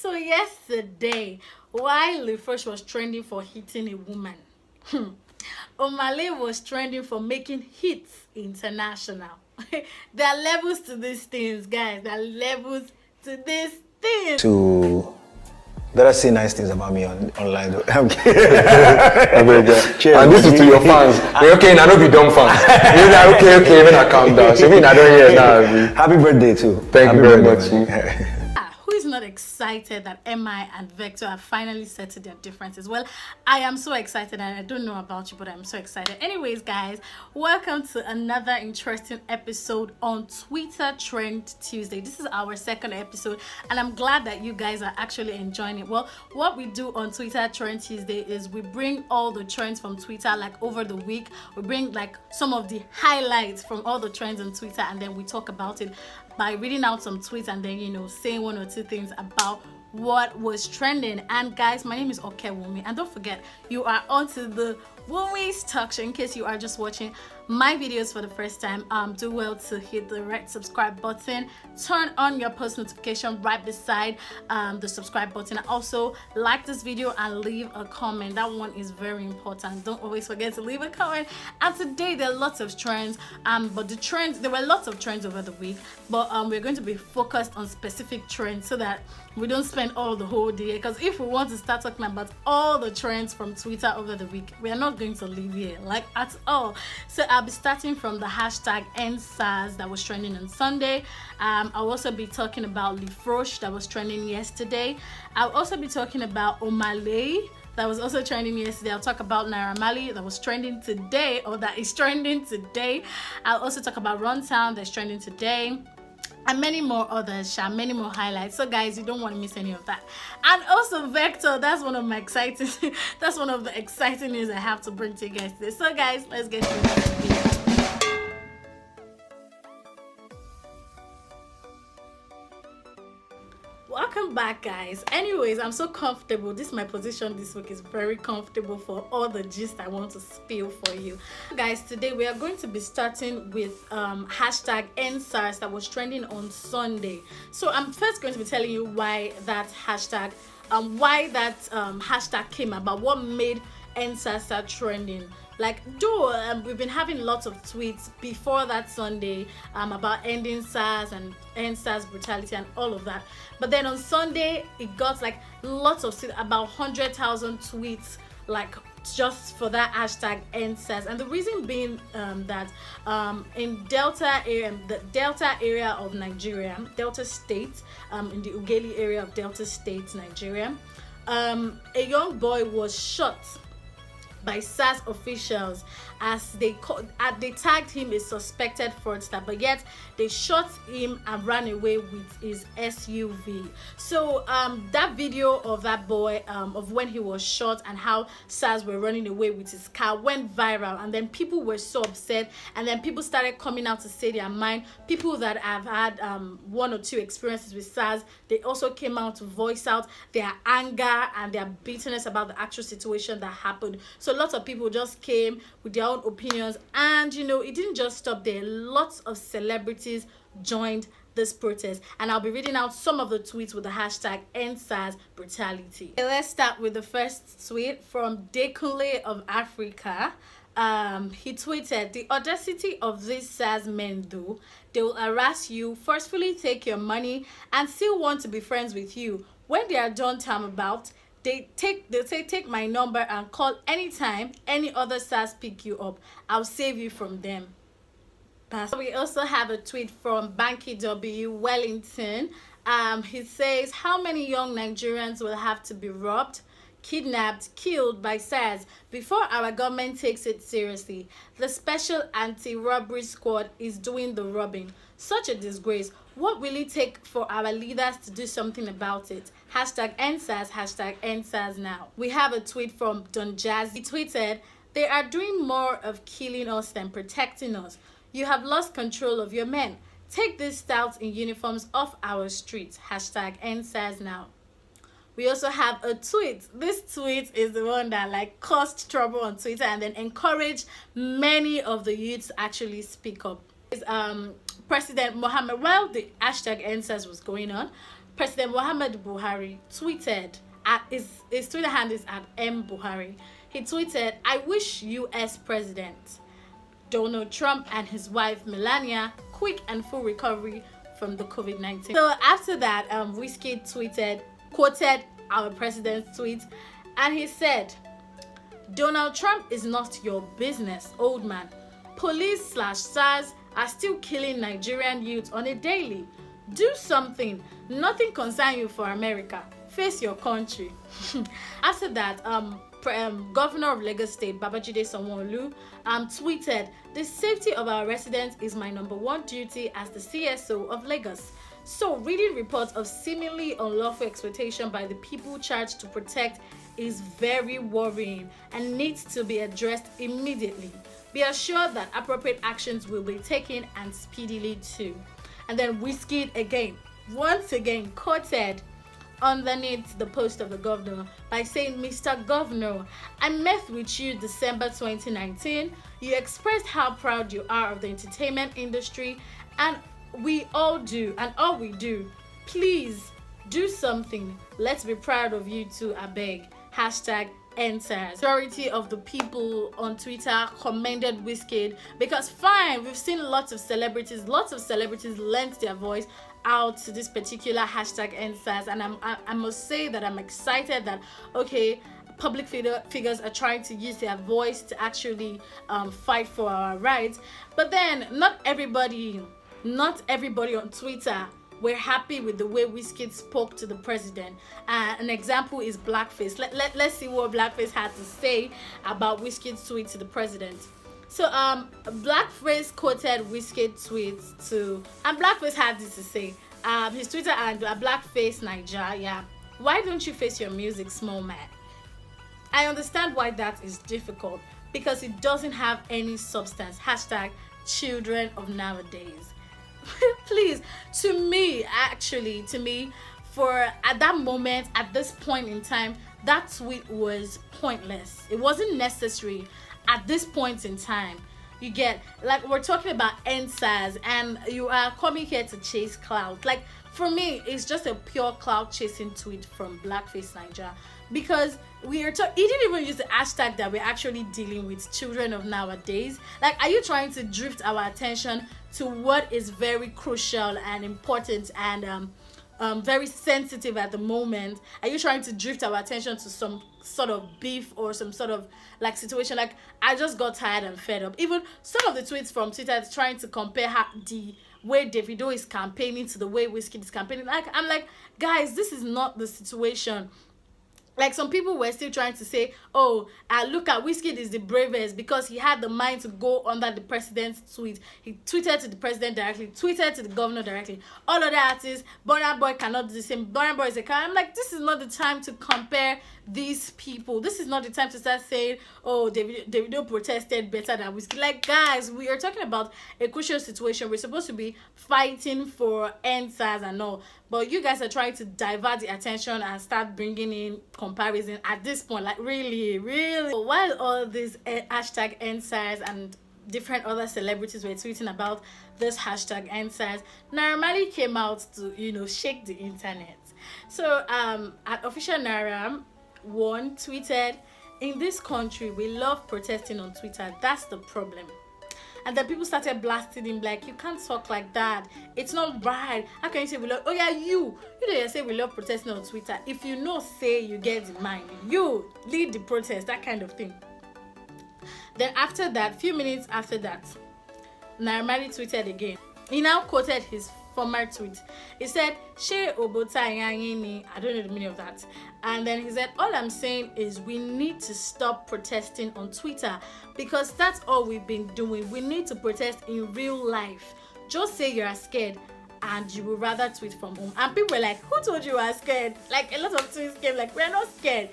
So yesterday, while Lil Frosh was trending for hitting a woman, MARLEY was trending for making hits international. There are levels to these things, guys. There are levels to these things. To better say nice things about me online though. I'm kidding. Cheers. And this is to your fans. Okay, now don't be dumb fans. You're like, okay, when I calm down. So I don't hear now. Happy birthday too. Thank you very much. Who is not excited that M.I and Vector have finally settled their differences? Well, I am so excited, and I don't know about you, but I'm so excited. Anyways, guys, welcome to another interesting episode on Twitter Trend Tuesday. This is our second episode, and I'm glad that you guys are actually enjoying it. Well, what we do on Twitter Trend Tuesday is we bring all the trends from Twitter, like over the week. We bring like some of the highlights from all the trends on Twitter, and then we talk about it by reading out some tweets and then, you know, saying one or two things about what was trending. And guys, my name is Okewumi, and don't forget, you are onto the Wumi's Talk Show. In case you are just watching my videos for the first time, do well to hit the red subscribe button, turn on your post notification right beside the subscribe button, and also like this video and leave a comment. That one is very important. Don't always forget to leave a comment. And today there are lots of trends, but the trends, there were lots of trends over the week, but we're going to be focused on specific trends so that we don't spend all the whole day, because if we want to start talking about all the trends from Twitter over the week, we are not going to leave here like at all. So I'll be starting from the hashtag EndSARS that was trending on Sunday. I'll also be talking about Lil Frosh that was trending yesterday. I'll also be talking about OMAH that was also trending yesterday. I'll talk about NAIRA that was trending today, or that is trending today. I'll also talk about RUNTOWN that's trending today, and many more others, many more highlights. So guys, you don't want to miss any of that. And also Vector, that's one of my exciting that's one of the exciting news I have to bring to you guys today. So guys, let's get to the video. Welcome back, guys. Anyways, I'm so comfortable. This my position this week is very comfortable for all the gist I want to spill for you guys. Today we are going to be starting with hashtag EndSARS that was trending on Sunday. So I'm first going to be telling you why that hashtag hashtag came about, what made EndSARS start trending. Like, though we've been having lots of tweets before that Sunday about ending SARS and EndSARS brutality and all of that, but then on Sunday it got like lots of about 100,000 tweets, like just for that hashtag EndSARS. And the reason being that in Delta area, the Delta area of Nigeria, Delta State, in the Ughelli area of Delta State, Nigeria, a young boy was shot by SARS officials as they tagged him a suspected fraudster, but yet they shot him and ran away with his SUV. So that video of that boy, of when he was shot and how SARS were running away with his car, went viral, and then people were so upset, and then people started coming out to say their mind. People that have had one or two experiences with SARS, they also came out to voice out their anger and their bitterness about the actual situation that happened. So lots of people just came with their own opinions, and you know, it didn't just stop there. Lots of celebrities joined this protest, and I'll be reading out some of the tweets with the hashtag EndSARS brutality. Okay, let's start with the first tweet from Dekunle of Africa. He tweeted, "The audacity of these SARS men, though. They will harass you, forcefully take your money, and still want to be friends with you. When they are done time about, they'll say, take my number and call anytime any other SARS pick you up. I'll save you from them." We also have a tweet from Banky W Wellington. He says, "How many young Nigerians will have to be robbed, kidnapped, killed by SARS before our government takes it seriously? The special anti-robbery squad is doing the robbing. Such a disgrace. What will it take for our leaders to do something about it? Hashtag EndSARS, hashtag EndSARS now." We have a tweet from Don Jazz. He tweeted, "They are doing more of killing us than protecting us. You have lost control of your men. Take these stouts in uniforms off our streets. Hashtag EndSARS now." We also have a tweet. This tweet is the one that like caused trouble on Twitter and then encouraged many of the youths to actually speak up. President Mohammed, while the hashtag EndSARS was going on, President Muhammad Buhari tweeted, at his Twitter handle is at M Buhari. He tweeted, "I wish US President Donald Trump and his wife Melania quick and full recovery from the COVID-19." So after that, Wizkid quoted our president's tweet, and he said, "Donald Trump is not your business, old man. Police/SARS are still killing Nigerian youth on a daily. Do something. Nothing concerns you for America. Face your country." After that, Governor of Lagos State Babajide Sanwo-Olu tweeted, "The safety of our residents is my #1 duty as the CSO of Lagos. So reading reports of seemingly unlawful exploitation by the people charged to protect is very worrying and needs to be addressed immediately. Be assured that appropriate actions will be taken and speedily too." And then Wizkid once again quoted underneath the post of the governor by saying, "Mr. Governor, I met with you December 2019. You expressed how proud you are of the entertainment industry, and we all do, and all we do. Please do something. Let's be proud of you too, I beg. #EndSARS. Majority of the people on Twitter commended Wizkid because fine, we've seen lots of celebrities lent their voice out to this particular #EndSARS, and I must say that I'm excited that okay, public figures are trying to use their voice to actually fight for our rights. But then not everybody on Twitter were happy with the way Wizkid spoke to the president. An example is Blackface. Let's see what Blackface had to say about Wizkid's tweet to the president. So Blackface quoted Wizkid's tweets and Blackface had this to say. His Twitter and Blackface Niger, yeah. "Why don't you face your music, small man? I understand why that is difficult because it doesn't have any substance. #children of nowadays." Please, to me, for at that moment, at this point in time, that tweet was pointless. It wasn't necessary at this point in time. You get, like, we're talking about EndSARS and you are coming here to chase clout. Like, for me, it's just a pure clout chasing tweet from Blackface Niger, because he didn't even use the hashtag that we're actually dealing with, children of nowadays. Like, are you trying to drift our attention to what is very crucial and important and very sensitive at the moment? Are you trying to drift our attention to some sort of beef or some sort of like situation? Like, I just got tired and fed up. Even some of the tweets from Twitter trying to compare the way Davido is campaigning to the way Wizkid is campaigning. Like, I'm like, guys, this is not the situation. Like, some people were still trying to say, oh, look at Wizkid is the bravest because he had the mind to go under the president's tweet. He tweeted to the president directly, tweeted to the governor directly. All other artists, Burna Boy cannot do the same. Burna Boy is a car. I'm like, this is not the time to compare these people. This is not the time to start saying, oh, Davido protested better than Wizkid. Like, guys, we are talking about a crucial situation. We're supposed to be fighting for EndSARS and all. But you guys are trying to divert the attention and start bringing in comparison at this point. Like, really? While all this #EndSARS and different other celebrities were tweeting about this #EndSARS, NAIRA Marley came out to, shake the internet. So, at official NAIRA, one tweeted, "In this country, we love protesting on Twitter. That's the problem." And then people started blasting him like, you can't talk like that. It's not right. How can you say we love? Oh yeah, you say we love protesting on Twitter. If you know, say you get the mind. You lead the protest, that kind of thing. Then after that, few minutes after that, NAIRA Marley tweeted again. He now quoted his former tweet. He said, "She obota yangini." I don't know the meaning of that. And then he said, "All I'm saying is we need to stop protesting on Twitter because that's all we've been doing. We need to protest in real life. Just say you're scared and you would rather tweet from home." And people were like, who told you are scared? Like, a lot of tweets came like, we're not scared.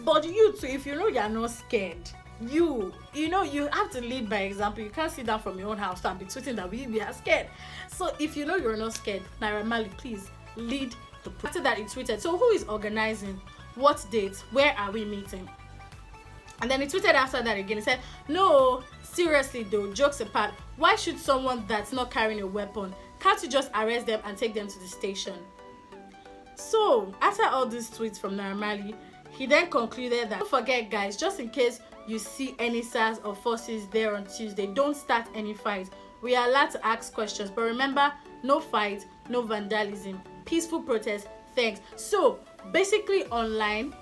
But you too, if you know you're not scared, you have to lead by example. You can't sit down from your own house and be tweeting that we are scared. So if you know you're not scared, NAIRA Marley, please lead the protest. After that, he tweeted, "So who is organizing? What date? Where are we meeting?" And then he tweeted after that again. He said, "No, seriously though, jokes apart, why should someone that's not carrying a weapon, can't you just arrest them and take them to the station?" So after all these tweets from Naira Marley, he then concluded that, don't forget guys, just in case you see any SARS or forces there on Tuesday, don't start any fight. We are allowed to ask questions, but remember, no fight, no vandalism, peaceful protest, thanks. So basically online,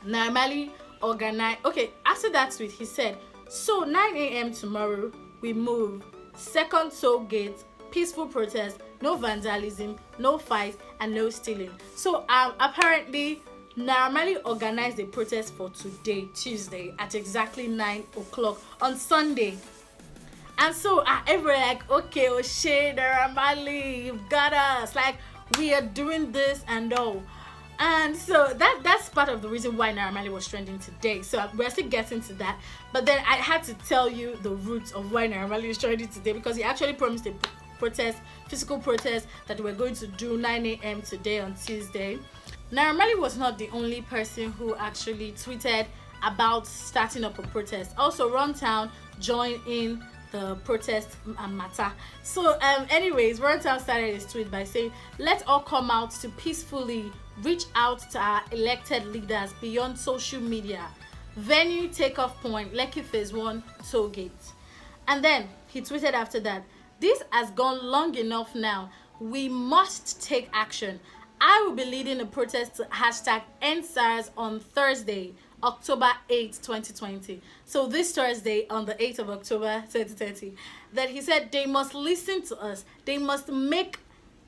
Naira Marley organized, okay, after that tweet he said, so 9 a.m. tomorrow we move, second toll gate, peaceful protest, no vandalism, no fight, and no stealing. So apparently Naira Marley organized a protest for today, Tuesday, at exactly 9 o'clock on Sunday. And so everyone like, okay, oh shit, Naira Marley, you've got us, like we are doing this and all. And so that's part of the reason why Naira Marley was trending today. So we're still getting to that, but then I had to tell you the roots of why Naira Marley is trending today, because he actually promised a protest, physical protest, that we're going to do 9 a.m. today on Tuesday. Naira Marley was not the only person who actually tweeted about starting up a protest. Also, RUNTOWN joined in the protest matter. So anyways, RUNTOWN started his tweet by saying, let's all come out to peacefully reach out to our elected leaders beyond social media. Venue takeoff point, Lekki Phase 1 toll gate. And then he tweeted after that, this has gone long enough now. We must take action. I will be leading a protest to hashtag EndSARS on Thursday, October 8, 2020. So this Thursday on the 8th of October 2020, that he said they must listen to us. They must make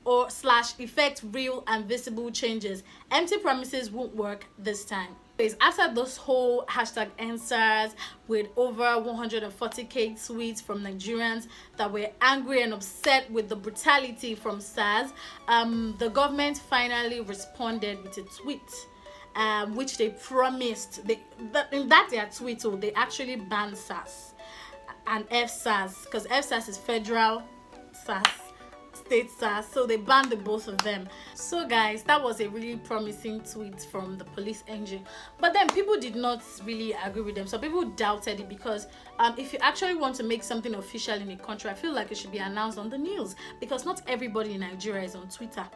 or / effect real and visible changes. Empty promises won't work this time. After this whole hashtag EndSARS with over 140k tweets from Nigerians that were angry and upset with the brutality from SARS, the government finally responded with a tweet, which they promised. In their tweet, they actually banned SARS and FSARS, because FSARS is federal SARS, state SARS, so they banned the both of them. So guys, that was a really promising tweet from the police engine, but then people did not really agree with them. So people doubted it, because if you actually want to make something official in a country, I feel like it should be announced on the news, because not everybody in Nigeria is on Twitter.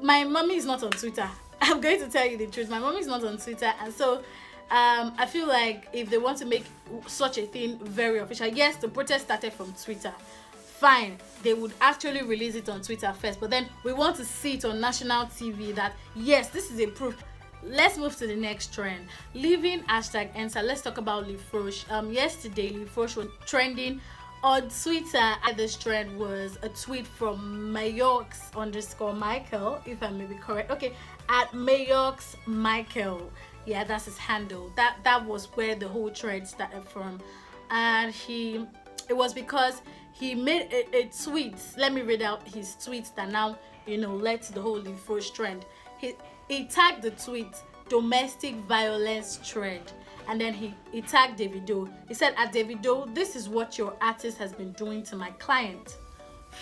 My mommy is not on Twitter. I'm going to tell you the truth, my mommy is not on Twitter, and so I feel like if they want to make such a thing very official, yes, the protest started from Twitter, fine, they would actually release it on Twitter first, but then we want to see it on national TV that yes, this is a proof. Let's move to the next trend. Leaving hashtag EndSARS, let's talk about Lil Frosh. Yesterday Lil Frosh was trending on Twitter. This trend was a tweet from Mayox_Michael, if I may be correct. Okay, at Mayox_Michael. Yeah, that's his handle. That was where the whole trend started from, and it was because he made a tweet. Let me read out his tweets that now led to the whole Lil Frosh trend. He tagged the tweet domestic violence trend, and then he tagged Davido. He said, at Davido, this is what your artist has been doing to my client.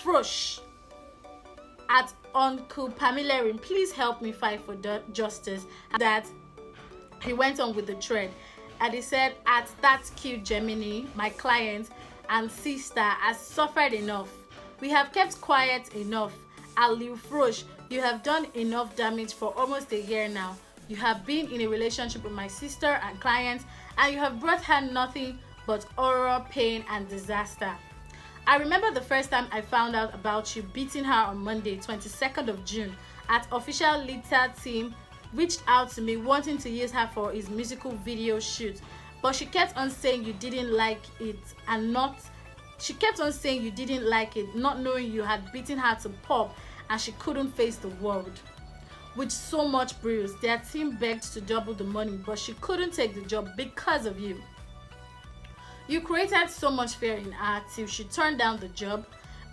Frosh at Uncle Pamilerin, please help me fight for justice. And that he went on with the thread, and he said, at that cute Gemini, my client and sister has suffered enough. We have kept quiet enough. At Lil Frosh, you have done enough damage for almost a year now. You have been in a relationship with my sister and client, and you have brought her nothing but horror, pain, and disaster. I remember the first time I found out about you beating her on Monday, 22nd of June, at official Lita team reached out to me wanting to use her for his musical video shoot, but she kept on saying you didn't like it not knowing you had beaten her to pulp and she couldn't face the world. With so much bruise, their team begged to double the money, but she couldn't take the job because of you. You created so much fear in her till she turned down the job,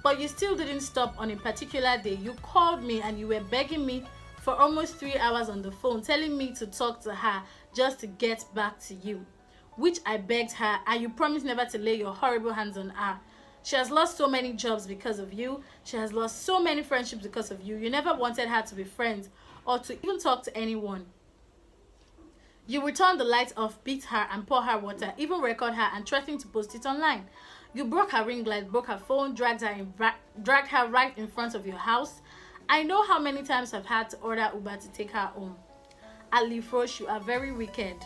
but you still didn't stop. On a particular day, you called me and you were begging me for almost 3 hours on the phone, telling me to talk to her just to get back to you, which I begged her, and you promised never to lay your horrible hands on her. She has lost so many jobs because of you. She has lost so many friendships because of you. You never wanted her to be friends or to even talk to anyone. You returned the lights off, beat her and pour her water, even record her and threatened to post it online. You broke her ring light, broke her phone, dragged her right in front of your house, I know how many times I've had to order Uber to take her home. Lil Frosh, you are very wicked.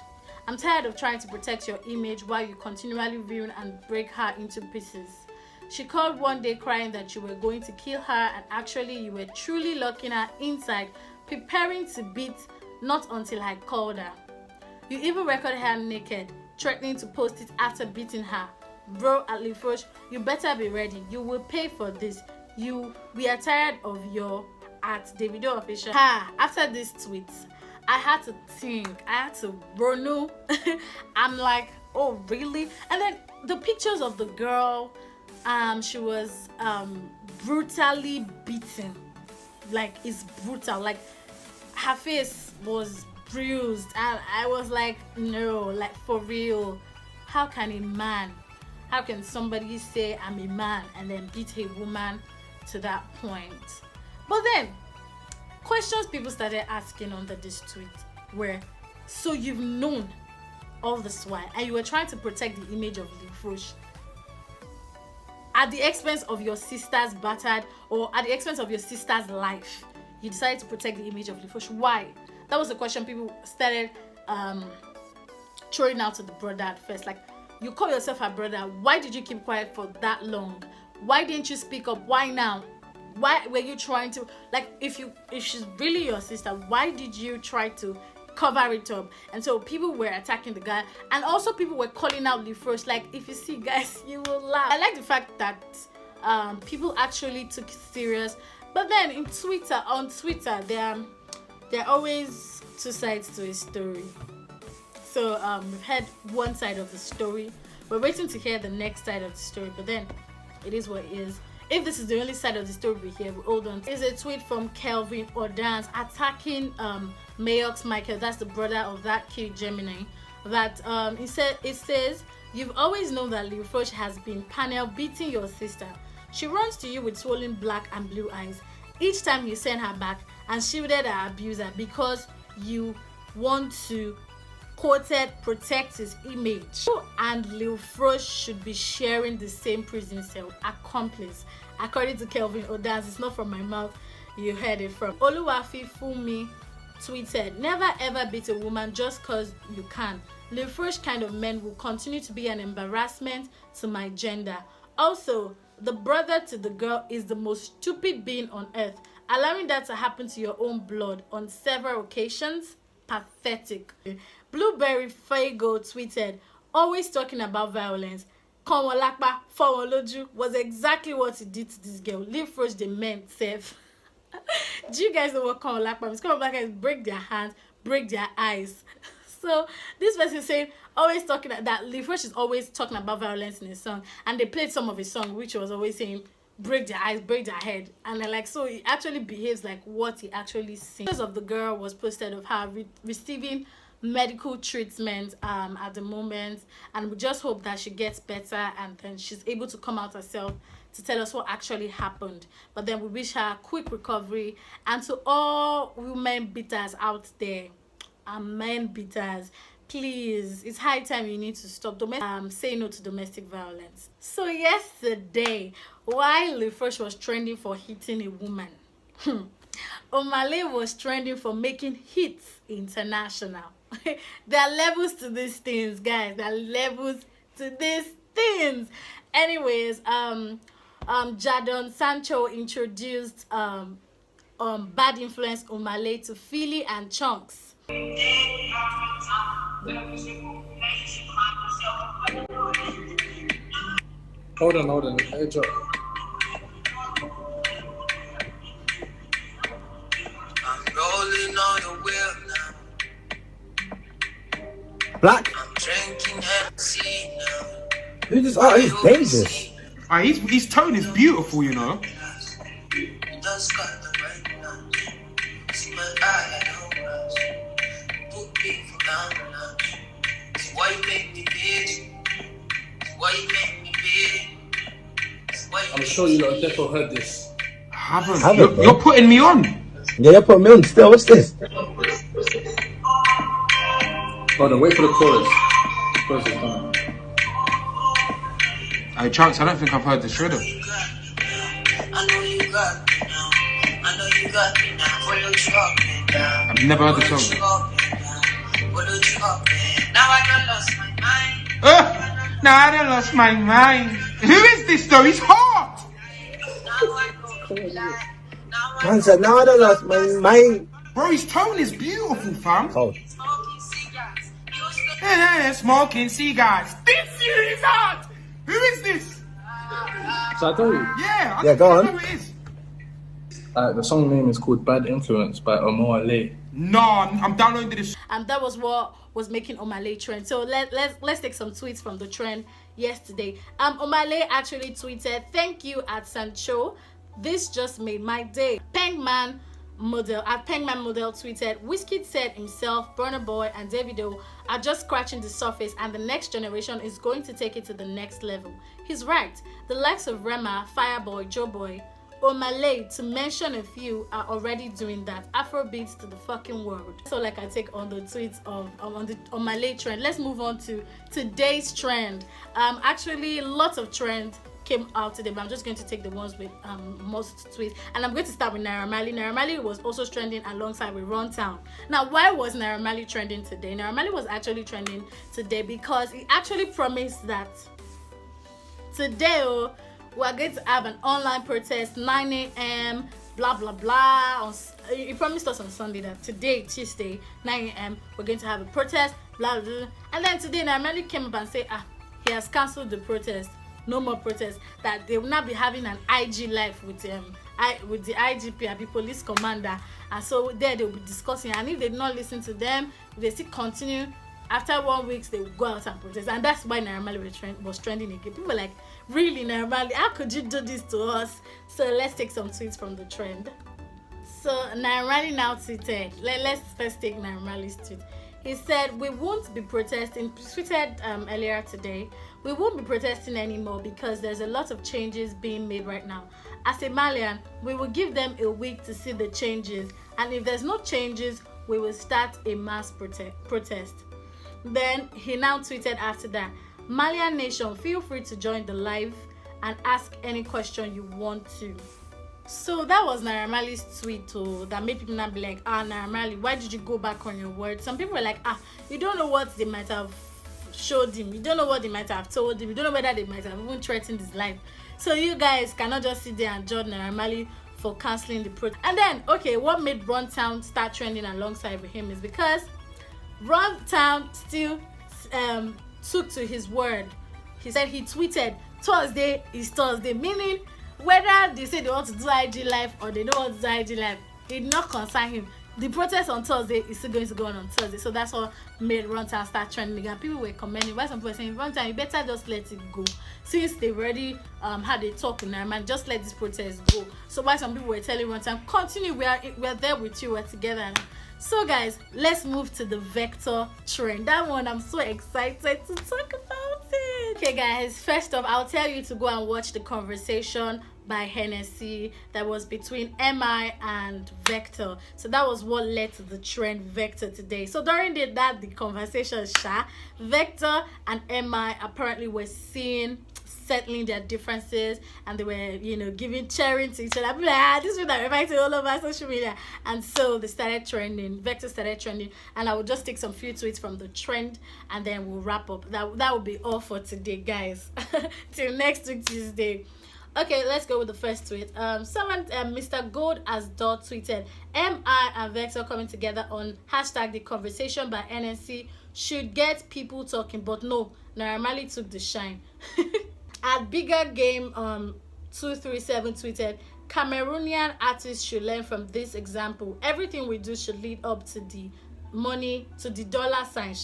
I'm tired of trying to protect your image while you continually ruin and break her into pieces. She called one day crying that you were going to kill her, and actually you were truly locking her inside, preparing to beat, not until I called her. You even recorded her naked, threatening to post it after beating her. Bro, Lil Frosh, you better be ready. You will pay for this. We are tired of your at Davido official. After these tweets, I had to think. I had to run. I'm like, oh really? And then the pictures of the girl, she was brutally beaten. Like, it's brutal. Like, her face was bruised, and I was like, no, like, for real. How can somebody say I'm a man and then beat a woman to that point? But then questions people started asking under this tweet were, so you've known all this while and you were trying to protect the image of Lil Frosh at the expense of your sister's battered, or at the expense of your sister's life, you decided to protect the image of Lil Frosh. Why? That was the question people started throwing out to the brother at first. Like, you call yourself a brother, why did you keep quiet for that long? Why didn't you speak up? Why now? Why were you trying to, like, if she's really your sister, why did you try to cover it up? And so people were attacking the guy, and also people were calling out Lil Frosh. Like, if you see, guys, you will laugh. I like the fact that people actually took it serious. But then on Twitter, there are always two sides to a story. So we've heard one side of the story. We're waiting to hear the next side of the story, but then it is what it is. If this is the only side of the story we hear, hold on. It's a tweet from Kelvin Ordance attacking Mayox Michael, that's the brother of that kid Gemini. That it says, you've always known that Lil Frosh has been panel beating your sister. She runs to you with swollen black and blue eyes each time you send her back, and shielded her abuser because you want to, quoted, protect his image. You and Lil Frosh should be sharing the same prison cell. Accomplice, according to Kelvin Ordance. It's not from my mouth, you heard it from. Oluwafi Fumi tweeted, never ever beat a woman just cause you can. Lil Frosh kind of men will continue to be an embarrassment to my gender. Also, the brother to the girl is the most stupid being on earth. Allowing that to happen to your own blood on several occasions, pathetic. Blueberry Fago tweeted, always talking about violence. Konwolakpa Fawoloju was exactly what he did to this girl. Lil Frosh the men safe. Do you guys know what Konwolakpa means? Konwolakpa is break their hands, break their eyes. So this person is saying, always talking that Lil Frosh is always talking about violence in his song, and they played some of his song which was always saying break their eyes, break their head, and they're like, so he actually behaves like what he actually sings. Pictures of the girl was posted of her receiving medical treatment at the moment, and we just hope that she gets better and then she's able to come out herself to tell us what actually happened. But then we wish her a quick recovery, and to all women beaters out there and men beaters, please, it's high time you need to stop say no to domestic violence. So yesterday, while Lil Frosh was trending for hitting a woman, MARLEY was trending for making hits international. There are levels to these things, guys. There are levels to these things. Anyways, Jadon Sancho introduced Bad Influence MARLEY to Philly and Chunks. Hold on. Hey, Joe. I'm rolling on the wheel now. Black? I'm drinking Hennessy now. Who's this artist? He's dangerous. His tone is beautiful, you know. Just got the right now. See my eye, I don't rush. Put me down now. Why you make me bitch? Why you make me bitch? I'm sure you lot definitely heard this. I haven't. You're putting me on. Yeah, you're putting me on still. What's this? Hold on, wait for the chorus. The chorus is done. Hey, Chunks, I don't think I've heard this rhythm. I know you got me now. I know you You got me now, follow you up and down. I've never heard the song. Follow you up and now I done lost my mind. Now I done lost my mind. Who is this though? He's hot. Now I go to lie. Man said, now I don't lost my mind. Bro, his tone is beautiful, fam. Oh. Smoking cigarettes. Smoking cigars. This year is hot. Who is this? So I tell you, Yeah, Yeah, go on. know who it is. the song name is called Bad Influence by MARLEY. No, I'm downloading this. And that was what was making OMAH trend. So let's take some tweets from the trend yesterday. OMAH actually tweeted, "Thank you at Sancho. This just made my day." Pengman Model tweeted, "Wizkid said himself, Burna Boy and Davido are just scratching the surface and the next generation is going to take it to the next level. He's right. The likes of Rema, Fireboy, Joeboy, OMAH, to mention a few, are already doing that. Afrobeats to the fucking world." So like I take on the tweets of on the OMAH trend. Let's move on to today's trend. Actually lots of trends came out today, but I'm just going to take the ones with most tweets, and I'm going to start with Naira Marley. Naira Marley was also trending alongside with RUNTOWN. Now, why was Naira Marley trending today? Naira Marley was actually trending today because he actually promised that today we're going to have an online protest 9 a.m. blah blah blah. He promised us on Sunday that today, Tuesday, 9 a.m. we're going to have a protest, blah blah blah. And then today Naira Marley came up and said he has cancelled the protest. No more protests, that they will not be having an IG live with the IGP, the police commander, and so there they will be discussing, and if they do not listen to them, if they still continue, after 1 week they will go out and protest. And that's why Naira Marley was trending again. People were like, really, Naira Marley, how could you do this to us? So let's take some tweets from the trend. So Naira Marley now tweeted, let's first take Naira Marley's tweet. He said, "We won't be protesting," tweeted earlier today, "we won't be protesting anymore because there's a lot of changes being made right now. As a Malian, we will give them a week to see the changes, and if there's no changes, we will start a mass protest." Then he now tweeted after that, "Malian Nation, feel free to join the live and ask any question you want to." So that was Naira Marley's tweet that made people not be like, Naira Marley, why did you go back on your word? Some people were like, you don't know what they might have showed him, you don't know what they might have told him, you don't know whether they might have even threatened his life. So you guys cannot just sit there and judge Naira Marley for cancelling the protest. And then, okay, what made RUNTOWN start trending alongside with him is because RUNTOWN still took to his word. He said he tweeted, "Thursday is Thursday," meaning whether they say they want to do IG live or they don't want to do IG live, it did not concern him. The protest on Thursday is still going to go on Thursday. So that's what made RUNTOWN start trending again. People were commenting, why some people were saying, "RUNTOWN, you better just let it go. Since they've already had a talk with Naira, just let this protest go." So why some people were telling RUNTOWN, "Continue, we're there with you, we're together." So guys, let's move to the Vector trend. That one, I'm so excited to talk about it. Okay guys, first off, I'll tell you to go and watch the conversation by Hennessy that was between M.I and Vector. So that was what led to the trend Vector today. So during the conversation, Vector and M.I apparently were settling their differences, and they were, cheering to each other. I'm like, this is what I'm inviting all over social media. And so they started trending. Vector started trending, and I will just take some few tweets from the trend, and then we'll wrap up. That will be all for today, guys. Till next week, Tuesday. Okay, let's go with the first tweet. Mr. Gold as Dot tweeted, "M.I and Vector coming together on hashtag the conversation by NNC should get people talking, but no, Naira Marley took the shine." At Bigger Game 237 tweeted, "Cameroonian artists should learn from this example. Everything we do should lead up to the money, to the dollar sign.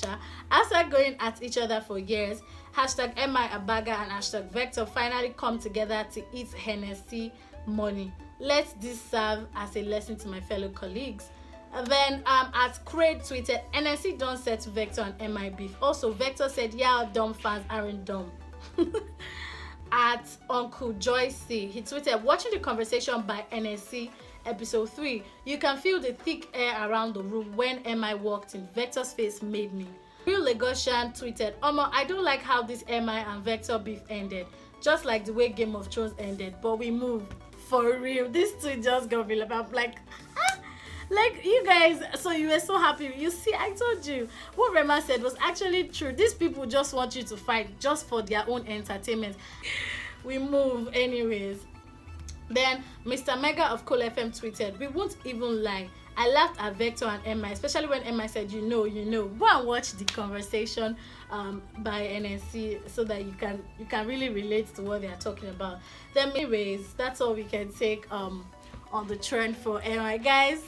After going at each other for years, hashtag M.I Abaga and hashtag Vector finally come together to eat Hennessy money. Let this serve as a lesson to my fellow colleagues." And then at Craig tweeted, "NNC don't set Vector and M.I beef. Also, Vector said, yeah, dumb fans aren't dumb." At Uncle Joy C, he tweeted, "Watching the conversation by NSC episode 3, you can feel the thick air around the room when M.I walked in. Vector's face made me." Real Lagosian tweeted, "I don't like how this M.I and Vector beef ended, just like the way Game of Thrones ended, but we move. For real, this tweet just got me. I'm like, ah, like you guys. So you were so happy. You see, I told you what Rema said was actually true. These people just want you to fight just for their own entertainment. We move, anyways. Then Mr. Mega of Cool FM tweeted, "We won't even lie. I laughed at Vector and M.I, especially when M.I said, you know. Go and watch the conversation by NNC so that you can really relate to what they are talking about." Then, anyways, that's all we can take on the trend for M.I. Guys,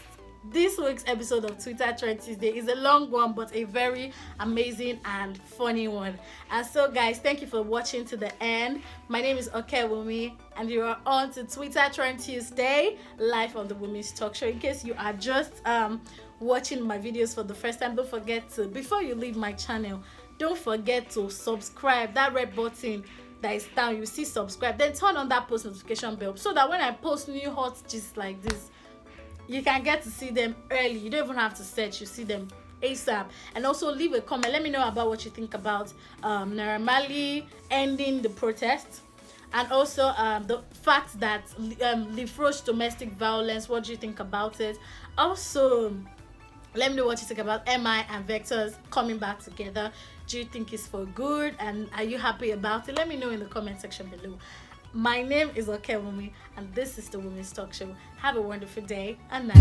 this week's episode of Twitter Trend Tuesday is a long one, but a very amazing and funny one. And so, guys, thank you for watching to the end. My name is Okewumi, and you are on to Twitter Trend Tuesday, live on the Women's Talk Show. In case you are just watching my videos for the first time, don't forget to, before you leave my channel, don't forget to subscribe. That red button that is down, you see subscribe. Then turn on that post notification bell so that when I post new hot gist like this, you can get to see them early. You don't even have to search. You see them ASAP. And also leave a comment. Let me know about what you think about NAIRA ending the protest. And also the fact that Lil Frosh domestic violence. What do you think about it? Also, let me know what you think about M.I and Vector's coming back together. Do you think it's for good? And are you happy about it? Let me know in the comment section below. My name is Okewumi, and this is the Women's Talk Show. Have a wonderful day and night.